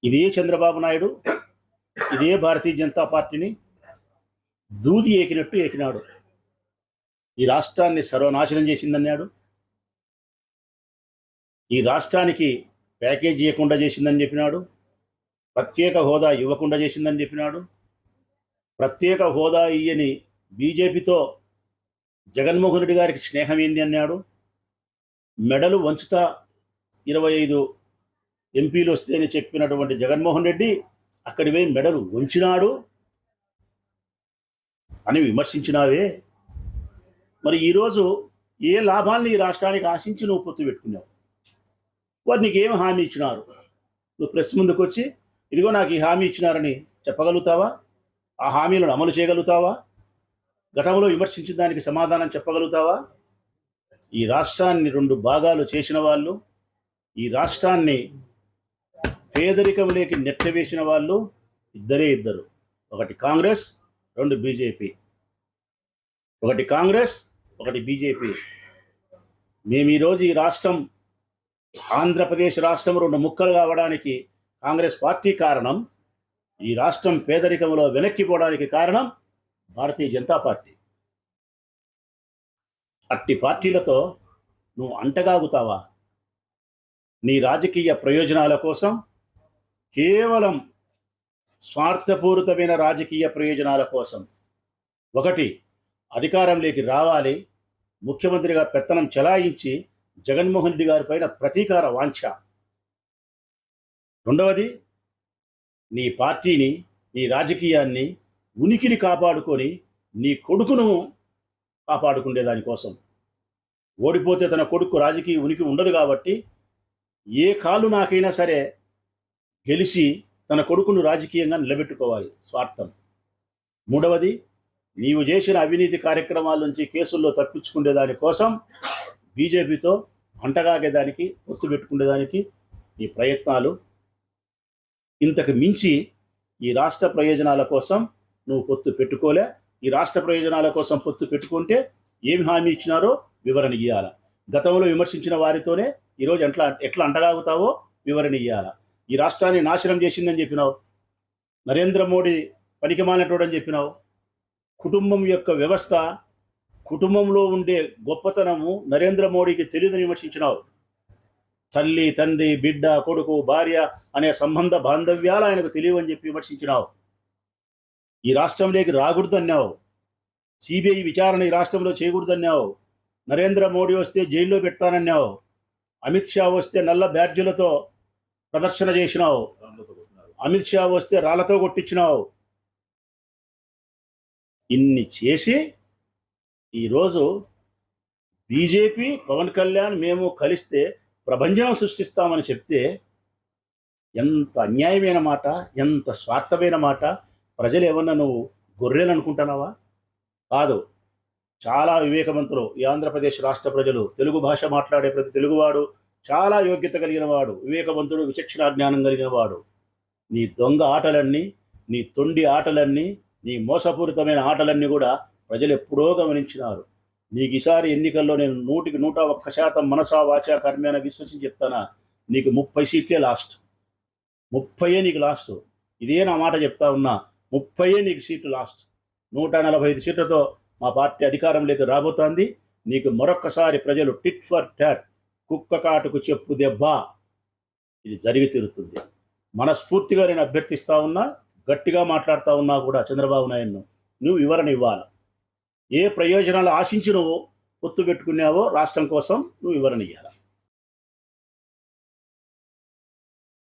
ఇదే చంద్రబాబు నాయుడు ఇదే భారతీయ జనతా పార్టీని దూది ఏకినట్టు ఏకినాడు. ఈ రాష్ట్రాన్ని సర్వనాశనం చేసిందన్నాడు. ఈ రాష్ట్రానికి ప్యాకేజ్ ఇవ్వకుండా చేసిందని చెప్పినాడు. ప్రత్యేక హోదా ఇవ్వకుండా చేసిందని చెప్పినాడు. ప్రత్యేక హోదా ఇయ్యని బీజేపీతో జగన్మోహన్ రెడ్డి గారికి స్నేహం ఏంది అన్నాడు. మెడలు వంచుతా 25 ఎంపీలు వస్తేనే చెప్పినటువంటి జగన్మోహన్ రెడ్డి అక్కడి పోయి మెడలు వంచినాడు అని విమర్శించినావే. మరి ఈరోజు ఏ లాభాన్ని ఈ రాష్ట్రానికి ఆశించి నువ్వు పొత్తు పెట్టుకున్నావు? వారు నీకేం హామీ ఇచ్చినారు? నువ్వు ప్రెస్ ముందుకు వచ్చి ఇదిగో నాకు ఈ హామీ ఇచ్చినారని చెప్పగలుగుతావా? ఆ హామీలను అమలు చేయగలుగుతావా? గతంలో విమర్శించిన దానికి సమాధానం చెప్పగలుగుతావా? ఈ రాష్ట్రాన్ని 2 భాగాలు చేసిన వాళ్ళు, ఈ రాష్ట్రాన్ని పేదరికంలోకి నెట్టవేసిన వాళ్ళు ఇద్దరు. ఒకటి కాంగ్రెస్, 2 బీజేపీ. ఒకటి కాంగ్రెస్, ఒకటి బీజేపీ. మేము ఈరోజు ఈ రాష్ట్రం ఆంధ్రప్రదేశ్ రాష్ట్రం 2 ముక్కలు కావడానికి కాంగ్రెస్ పార్టీ కారణం. ఈ రాష్ట్రం పేదరికంలో వెనక్కిపోవడానికి కారణం భారతీయ జనతా పార్టీ. అట్టి పార్టీలతో నువ్వు అంటగాగుతావా? నీ రాజకీయ ప్రయోజనాల కోసం, కేవలం స్వార్థపూరితమైన రాజకీయ ప్రయోజనాల కోసం, ఒకటి అధికారంలోకి రావాలి, ముఖ్యమంత్రిగా పెత్తనం చెలాయించి జగన్మోహన్ రెడ్డి గారి పైన ప్రతీకార వాంఛ. రెండవది నీ పార్టీని, నీ రాజకీయాన్ని, ఉనికిని కాపాడుకొని నీ కొడుకును కాపాడుకునే దానికోసం. ఓడిపోతే తన కొడుకు రాజకీయ ఉనికి ఉండదు కాబట్టి ఏ కాలు నాకైనా సరే గెలిచి తన కొడుకును రాజకీయంగా నిలబెట్టుకోవాలి, స్వార్థం. మూడవది నీవు చేసిన అవినీతి కార్యక్రమాల నుంచి కేసుల్లో తప్పించుకునే దానికోసం బీజేపీతో అంటగాగేదానికి, పొత్తు పెట్టుకునేదానికి ఈ ప్రయత్నాలు. ఇంతకు మించి ఈ రాష్ట్ర ప్రయోజనాల కోసం నువ్వు పొత్తు పెట్టుకోలే. ఈ రాష్ట్ర ప్రయోజనాల కోసం పొత్తు పెట్టుకుంటే ఏమి హామీ ఇచ్చినారో వివరణ ఇవ్వాలా. గతంలో విమర్శించిన వారితోనే ఈరోజు ఎట్లా అంటగాగుతావో వివరణ ఇవ్వాలా. ఈ రాష్ట్రాన్ని నాశనం చేసిందని చెప్పినావు. నరేంద్ర మోడీ పనికిమాలినటోడని చెప్పినావు. కుటుంబం యొక్క వ్యవస్థ, కుటుంబంలో ఉండే గొప్పతనము నరేంద్ర మోడీకి తెలియదని విమర్శించినావు. తల్లి, తండ్రి, బిడ్డ, కొడుకు, భార్య అనే సంబంధ బాంధవ్యాలు ఆయనకు తెలియవని చెప్పి విమర్శించినావు. ఈ రాష్ట్రంలోకి రాకూడదన్నావు. సిబిఐ విచారణ ఈ రాష్ట్రంలో చేయకూడదన్నావు. నరేంద్ర మోడీ వస్తే జైల్లో పెడతానన్నావు. అమిత్ షా వస్తే నల్ల బ్యాడ్జీలతో ప్రదర్శన చేసినావు. అమిత్ షా వస్తే రాళ్లతో కొట్టించినావు. ఇన్ని చేసి ఈరోజు బీజేపీ, పవన్ కళ్యాణ్ మేము కలిస్తే ప్రభంజనం సృష్టిస్తామని చెప్తే ఎంత అన్యాయమైన మాట, ఎంత స్వార్థమైన మాట. ప్రజలు ఏమన్నా నువ్వు గొర్రెలు అనుకుంటున్నావా? కాదు, చాలా వివేకవంతులు ఈ ఆంధ్రప్రదేశ్ రాష్ట్ర ప్రజలు. తెలుగు భాష మాట్లాడే ప్రతి తెలుగువాడు చాలా యోగ్యత కలిగిన వాడు, వివేకవంతుడు, విచక్షణ జ్ఞానం కలిగిన వాడు. నీ దొంగ ఆటలన్నీ, నీ తొండి ఆటలన్నీ, నీ మోసపూరితమైన ఆటలన్నీ కూడా ప్రజలు ఎప్పుడో గమనించినారు. నీకు ఈసారి ఎన్నికల్లో నేను 100కి 101% మనసా వాచా కర్మేన విశ్వసించి చెప్తానా, నీకు 30 సీట్లే లాస్ట్. 30 నీకు లాస్ట్. ఇదే నా మాట చెప్తా ఉన్నా, 30 నీకు సీట్లు లాస్ట్. 145 సీట్లతో మా పార్టీ అధికారంలోకి రాబోతోంది. నీకు మరొక్కసారి ప్రజలు టిట్ ఫర్ టాట్, కుక్క కాటుకు చెప్పు దెబ్బ, ఇది జరిగి తీరుతుంది. మనస్ఫూర్తిగా నేను అభ్యర్థిస్తా ఉన్నా, గట్టిగా మాట్లాడుతూ ఉన్నా కూడా చంద్రబాబు నాయుడును నువ్వు వివరణ ఇవ్వాలి. ఏ ప్రయోజనాలు ఆశించి నువ్వు పొత్తు పెట్టుకున్నావో రాష్ట్రం కోసం నువ్వు వివరణ ఇవ్వాలి.